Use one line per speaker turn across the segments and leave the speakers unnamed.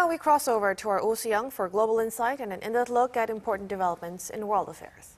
Now we cross over to our Oh Young for global insight and an in-depth look at important developments in world affairs.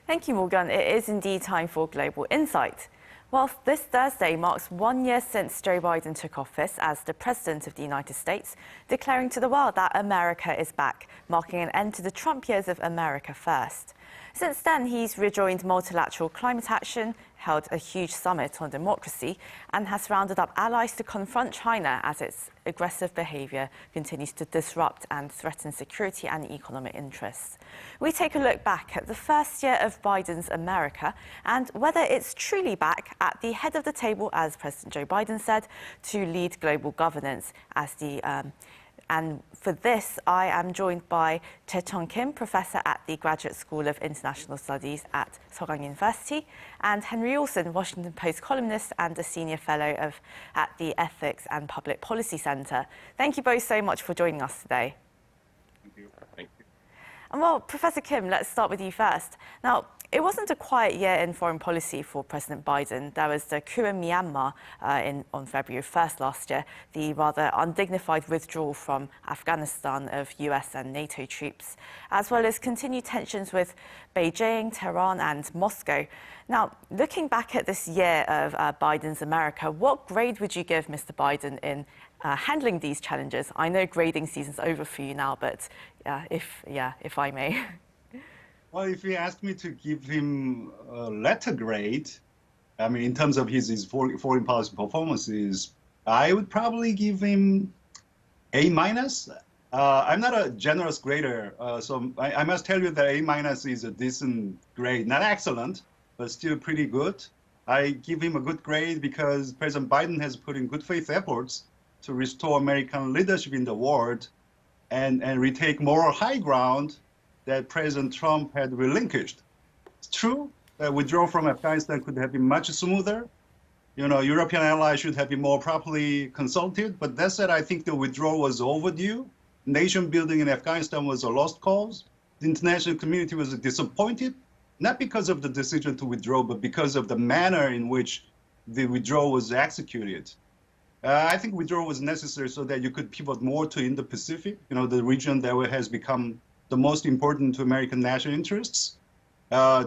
Thank you, Morgan. It is indeed time for Global Insight. Well, this Thursday marks 1 year since Joe Biden took office as the President of the United States, declaring to the world that America is back, marking an end to the Trump years of America First. Since then, he's rejoined multilateral climate action, held a huge summit on democracy, and has rounded up allies to confront China as its aggressive behaviour continues to disrupt and threaten security and economic interests. We take a look back at the first year of Biden's America and whether it's truly back at the head of the table, as President Joe Biden said, to lead global governance and for this, I am joined by Chae-Chung Kim, Professor at the Graduate School of International Studies at Seogang University, and Henry Olsen, Washington Post columnist and a Senior Fellow at the Ethics and Public Policy Center. Thank you both so much for joining us today.
Thank you. Thank you.
And well, Professor Kim, let's start with you first. Now, it wasn't a quiet year in foreign policy for President Biden. There was the coup in Myanmar on February 1st last year, the rather undignified withdrawal from Afghanistan of US and NATO troops, as well as continued tensions with Beijing, Tehran and Moscow. Now, looking back at this year of Biden's America, what grade would you give Mr. Biden in handling these challenges? I know grading season's over for you now, but if I may.
Well, if you ask me to give him a letter grade, I mean, in terms of his foreign policy performances, I would probably give him A-. I'm not a generous grader, so I must tell you that A- is a decent grade. Not excellent, but still pretty good. I give him a good grade because President Biden has put in good faith efforts to restore American leadership in the world and retake moral high ground that President Trump had relinquished. It's true that withdrawal from Afghanistan could have been much smoother. You know, European allies should have been more properly consulted. But that said, I think the withdrawal was overdue. Nation building in Afghanistan was a lost cause. The international community was disappointed, not because of the decision to withdraw, but because of the manner in which the withdrawal was executed. I think withdrawal was necessary so that you could pivot more to Indo-Pacific, you know, the region that has become the most important to American national interests.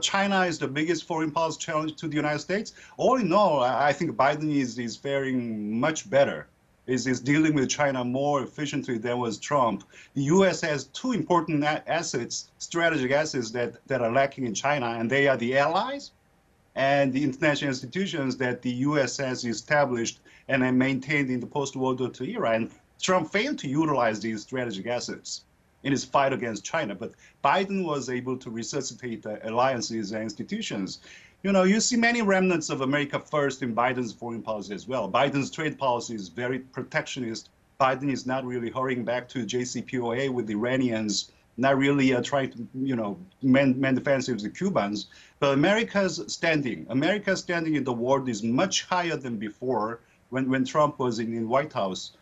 China is the biggest foreign policy challenge to the United States. All in all, I think Biden is faring much better, is dealing with China more efficiently than was Trump. The U.S. has two important assets, strategic assets that are lacking in China, and they are the allies and the international institutions that the U.S. has established and maintained in the post-World War II era. And Trump failed to utilize these strategic assets in his fight against China. But Biden was able to resuscitate alliances and institutions. You know, you see many remnants of America First in Biden's foreign policy as well. Biden's trade policy is very protectionist. Biden is not really hurrying back to JCPOA with the Iranians, not really trying to, you know, mend the fence with the Cubans. But America's standing in the world is much higher than before when Trump was in the White House.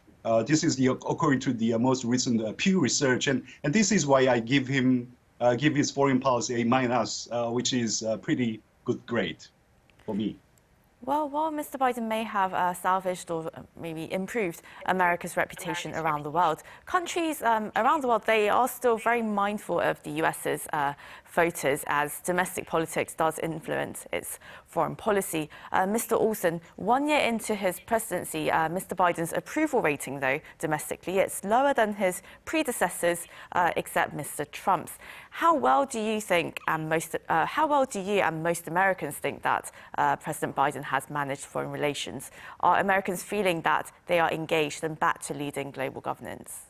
This is according to the most recent Pew research, and this is why I give his foreign policy A-, which is a pretty good grade for me.
Well, while Mr. Biden may have salvaged or maybe improved America's reputation around the world, countries around the world, they are still very mindful of the US's voters, as domestic politics does influence its foreign policy. Mr. Olsen, 1 year into his presidency, Mr. Biden's approval rating, though, domestically, it's lower than his predecessors, except Mr. Trump's. How well do you think, and most Americans think that President Biden has managed foreign relations? Are Americans feeling that they are engaged and back to leading global governance?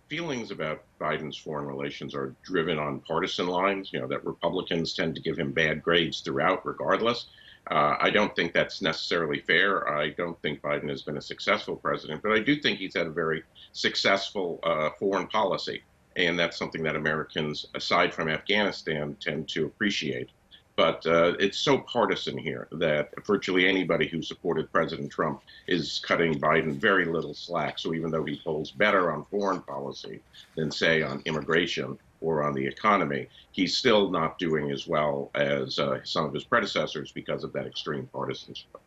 Feelings about Biden's foreign relations are driven on partisan lines, you know, that Republicans tend to give him bad grades throughout, regardless. I don't think that's necessarily fair. I don't think Biden has been a successful president, but I do think he's had a very successful foreign policy. And that's something that Americans, aside from Afghanistan, tend to appreciate. But it's so partisan here that virtually anybody who supported President Trump is cutting Biden very little slack. So even though he polls better on foreign policy than, say, on immigration or on the economy, he's still not doing as well as some of his predecessors because of that extreme partisanship.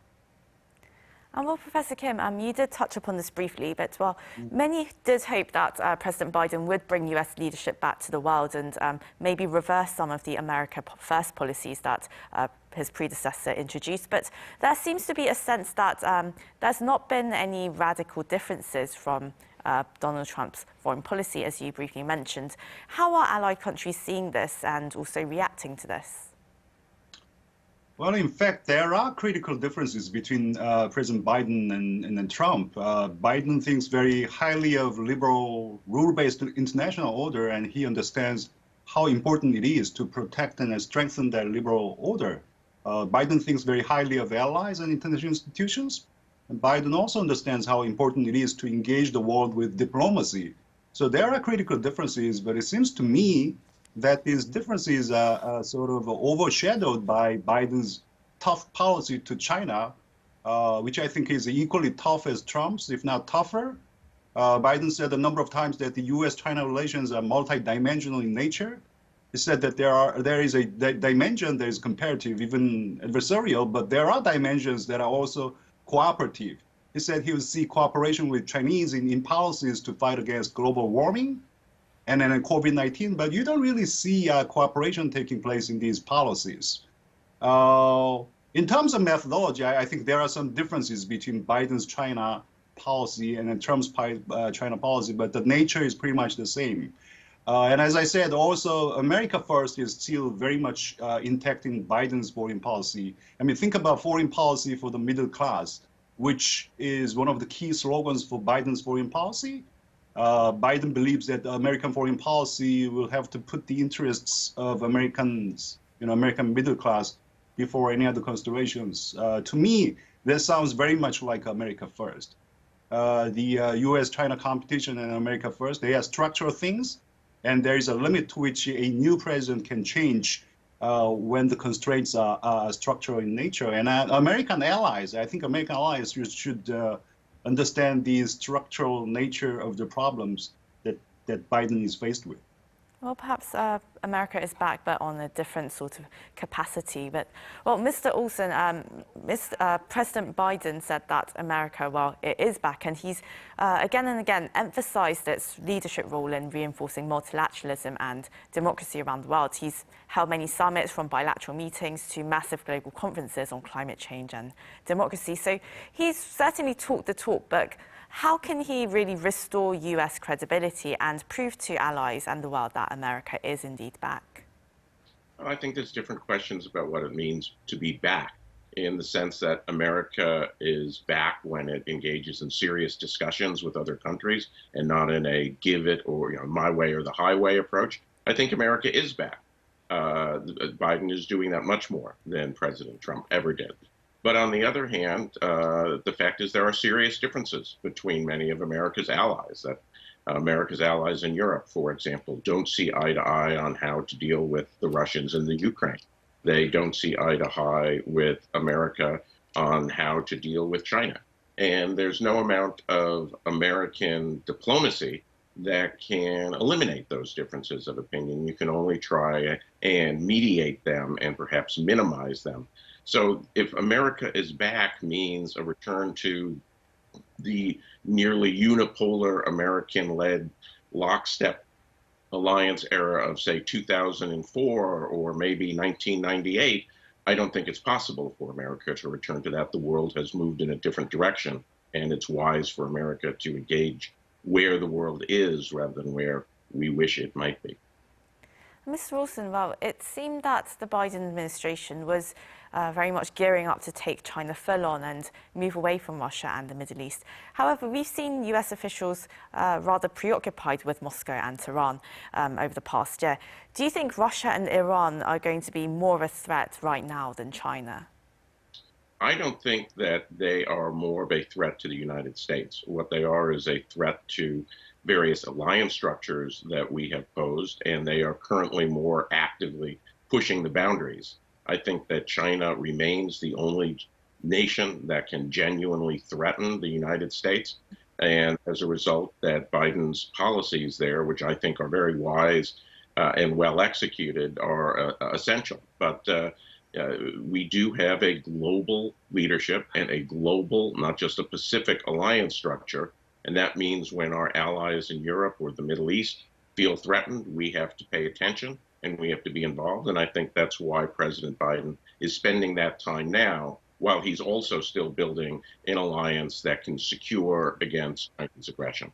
Well, Professor Kim, you did touch upon this briefly, but many did hope that President Biden would bring US leadership back to the world and maybe reverse some of the America First policies that his predecessor introduced. But there seems to be a sense that there's not been any radical differences from Donald Trump's foreign policy, as you briefly mentioned. How are allied countries seeing this and also reacting to this?
Well, in fact, there are critical differences between President Biden and Trump. Biden thinks very highly of liberal, rule-based international order, and he understands how important it is to protect and strengthen that liberal order. Biden thinks very highly of allies and international institutions. And Biden also understands how important it is to engage the world with diplomacy. So there are critical differences, but it seems to me that these differences are sort of overshadowed by Biden's tough policy to China, which I think is equally tough as Trump's, if not tougher. Biden said a number of times that the U.S.-China relations are multidimensional in nature. He said that there is a dimension that is comparative, even adversarial, but there are dimensions that are also cooperative. He said he would see cooperation with Chinese in policies to fight against global warming and then COVID-19, but you don't really see cooperation taking place in these policies. In terms of methodology, I think there are some differences between Biden's China policy and then Trump's China policy, but the nature is pretty much the same. And as I said, also, America First is still very much intact in Biden's foreign policy. I mean, think about foreign policy for the middle class, which is one of the key slogans for Biden's foreign policy. Biden believes that American foreign policy will have to put the interests of Americans, American middle class before any other considerations. To me, this sounds very much like America First. The U.S.-China competition and America First, they are structural things, and there is a limit to which a new president can change when the constraints are structural in nature. And American allies, I think American allies should understand the structural nature of the problems that Biden is faced with.
Well, perhaps America is back, but on a different sort of capacity. But, well, Mr. Olson, President Biden said that America, well, it is back, and he's again and again emphasized its leadership role in reinforcing multilateralism and democracy around the world. He's held many summits, from bilateral meetings to massive global conferences on climate change and democracy. So he's certainly talked the talk, but how can he really restore US credibility and prove to allies and the world that America is indeed back?
I think there's different questions about what it means to be back, in the sense that America is back when it engages in serious discussions with other countries and not in a give it or my way or the highway approach. I think America is back. Biden is doing that much more than President Trump ever did. But on the other hand, the fact is there are serious differences between many of America's allies. That America's allies in Europe, for example, don't see eye to eye on how to deal with the Russians in the Ukraine. They don't see eye to eye with America on how to deal with China. And there's no amount of American diplomacy that can eliminate those differences of opinion. You can only try and mediate them and perhaps minimize them. So if America is back means a return to the nearly unipolar American-led lockstep alliance era of, say, 2004 or maybe 1998, I don't think it's possible for America to return to that. The world has moved in a different direction, and it's wise for America to engage where the world is rather than where we wish it might be.
Mr. Wilson, well, it seemed that the Biden administration was very much gearing up to take China full on and move away from Russia and the Middle East. However, we've seen US officials rather preoccupied with Moscow and Tehran over the past year. Do you think Russia and Iran are going to be more of a threat right now than China?
I don't think that they are more of a threat to the United States. What they are is a threat to various alliance structures that we have posed, and they are currently more actively pushing the boundaries. I think that China remains the only nation that can genuinely threaten the United States. And as a result, that Biden's policies there, which I think are very wise and well executed, are essential. But We do have a global leadership and a global, not just a Pacific alliance structure. And that means when our allies in Europe or the Middle East feel threatened, we have to pay attention and we have to be involved. And I think that's why President Biden is spending that time now, while he's also still building an alliance that can secure against Chinese aggression.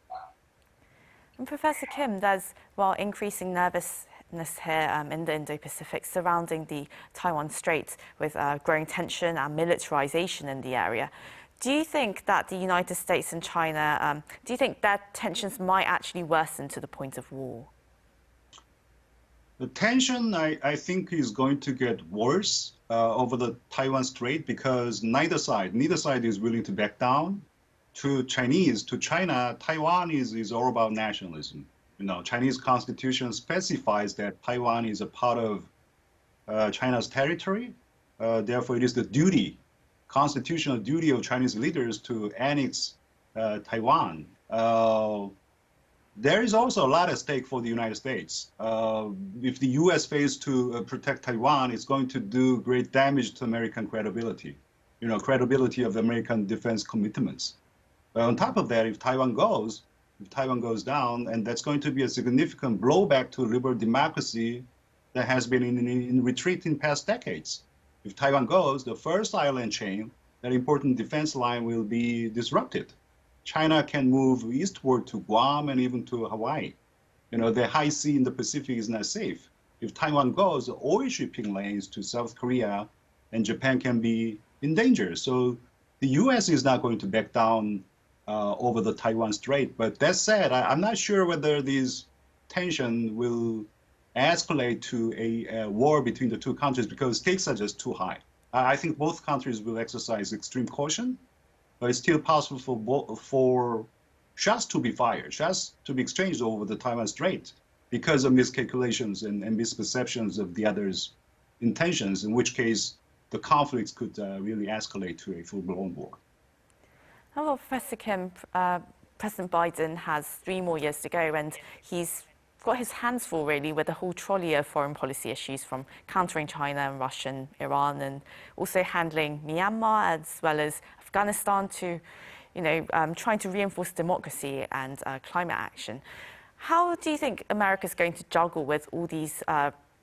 And Professor Kim, there's, well, increasing nervousness here in the Indo-Pacific surrounding the Taiwan Strait with growing tension and militarization in the area. Do you think that the United States and China, do you think that tensions might actually worsen to the point of war?
The tension, I think, is going to get worse over the Taiwan Strait because neither side is willing to back down. To China, Taiwan is all about nationalism. You know, Chinese constitution specifies that Taiwan is a part of China's territory. Therefore, it is the constitutional duty of Chinese leaders to annex Taiwan. There is also a lot at stake for the United States. If the U.S. fails to protect Taiwan, it's going to do great damage to American credibility, credibility of the American defense commitments. On top of that, if Taiwan goes down, and that's going to be a significant blowback to liberal democracy that has been in retreat in past decades. If Taiwan goes, the first island chain, that important defense line will be disrupted. China can move eastward to Guam and even to Hawaii. The high sea in the Pacific is not safe. If Taiwan goes, the oil shipping lanes to South Korea and Japan can be in danger. So the U.S. is not going to back down over the Taiwan Strait. But that said, I'm not sure whether this tension will escalate to a war between the two countries because stakes are just too high. I think both countries will exercise extreme caution, but it's still possible for shots to be fired, shots to be exchanged over the Taiwan Strait because of miscalculations and misperceptions of the other's intentions, in which case the conflicts could really escalate to a full-blown war.
Well, Professor Kim, President Biden has 3 more years to go, and he's got his hands full, really, with a whole trolley of foreign policy issues, from countering China and Russia and Iran, and also handling Myanmar as well as Afghanistan to, trying to reinforce democracy and climate action. How do you think America's going to juggle with all these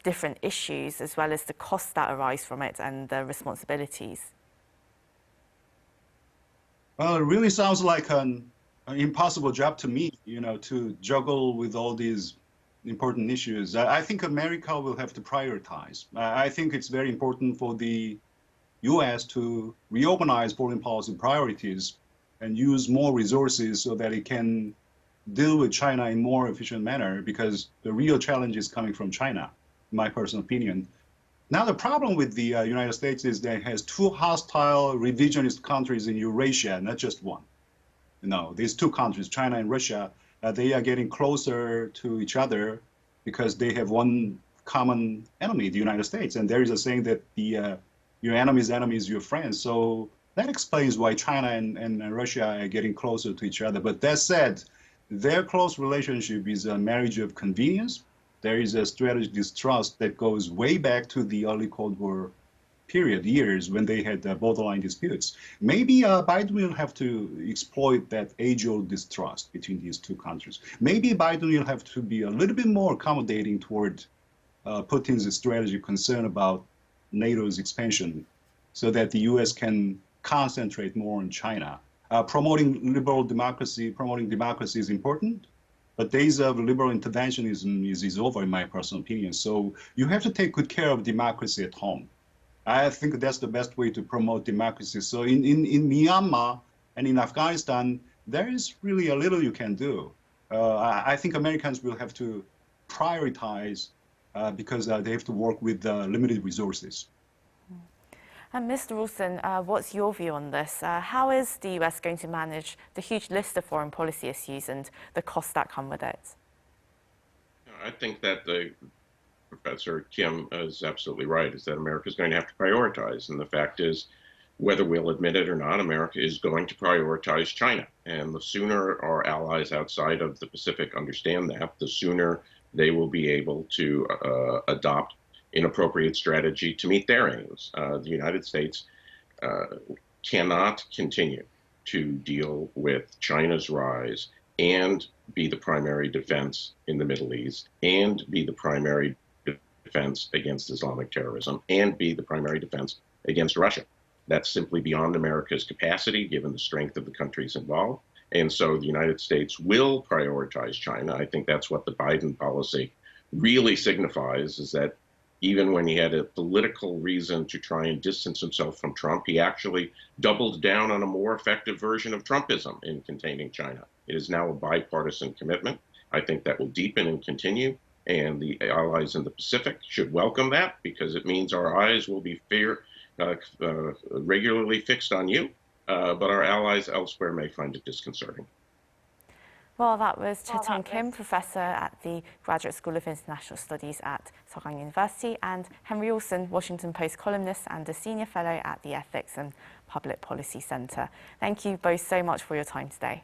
different issues, as well as the costs that arise from it and the responsibilities?
Well, it really sounds like an impossible job to me, to juggle with all these important issues. I think America will have to prioritize. I think it's very important for the U.S. to reorganize foreign policy priorities and use more resources so that it can deal with China in a more efficient manner, because the real challenge is coming from China, in my personal opinion. Now, the problem with the United States is that it has 2 hostile revisionist countries in Eurasia, not just one. These 2 countries, China and Russia, they are getting closer to each other because they have one common enemy, the United States. And there is a saying that your enemy's enemy is your friend. So that explains why China and Russia are getting closer to each other. But that said, their close relationship is a marriage of convenience. There is a strategic distrust that goes way back to the early Cold War period, years when they had borderline disputes. Maybe Biden will have to exploit that age-old distrust between these 2 countries. Maybe Biden will have to be a little bit more accommodating toward Putin's strategic concern about NATO's expansion so that the U.S. can concentrate more on China. Promoting democracy is important, but days of liberal interventionism is over, in my personal opinion. So you have to take good care of democracy at home. I think that's the best way to promote democracy. So in Myanmar and in Afghanistan, there is really a little you can do. I think Americans will have to prioritize because they have to work with limited resources.
And Mr. Wilson, what's your view on this? How is the US going to manage the huge list of foreign policy issues and the costs that come with it?
I think that Professor Kim is absolutely right, is that America is going to have to prioritize. And the fact is, whether we'll admit it or not, America is going to prioritize China. And the sooner our allies outside of the Pacific understand that, the sooner they will be able to adopt inappropriate strategy to meet their aims. The United States cannot continue to deal with China's rise and be the primary defense in the Middle East, and be the primary defense against Islamic terrorism, and be the primary defense against Russia. That's simply beyond America's capacity, given the strength of the countries involved. And so the United States will prioritize China. I think that's what the Biden policy really signifies, is that even when he had a political reason to try and distance himself from Trump, he actually doubled down on a more effective version of Trumpism in containing China. It is now a bipartisan commitment. I think that will deepen and continue, and the allies in the Pacific should welcome that, because it means our eyes will be regularly fixed on you, but our allies elsewhere may find it disconcerting.
Well, that was Chae-Tong Kim, Professor at the Graduate School of International Studies at Seogang University, and Henry Olsen, Washington Post columnist and a Senior Fellow at the Ethics and Public Policy Center. Thank you both so much for your time today.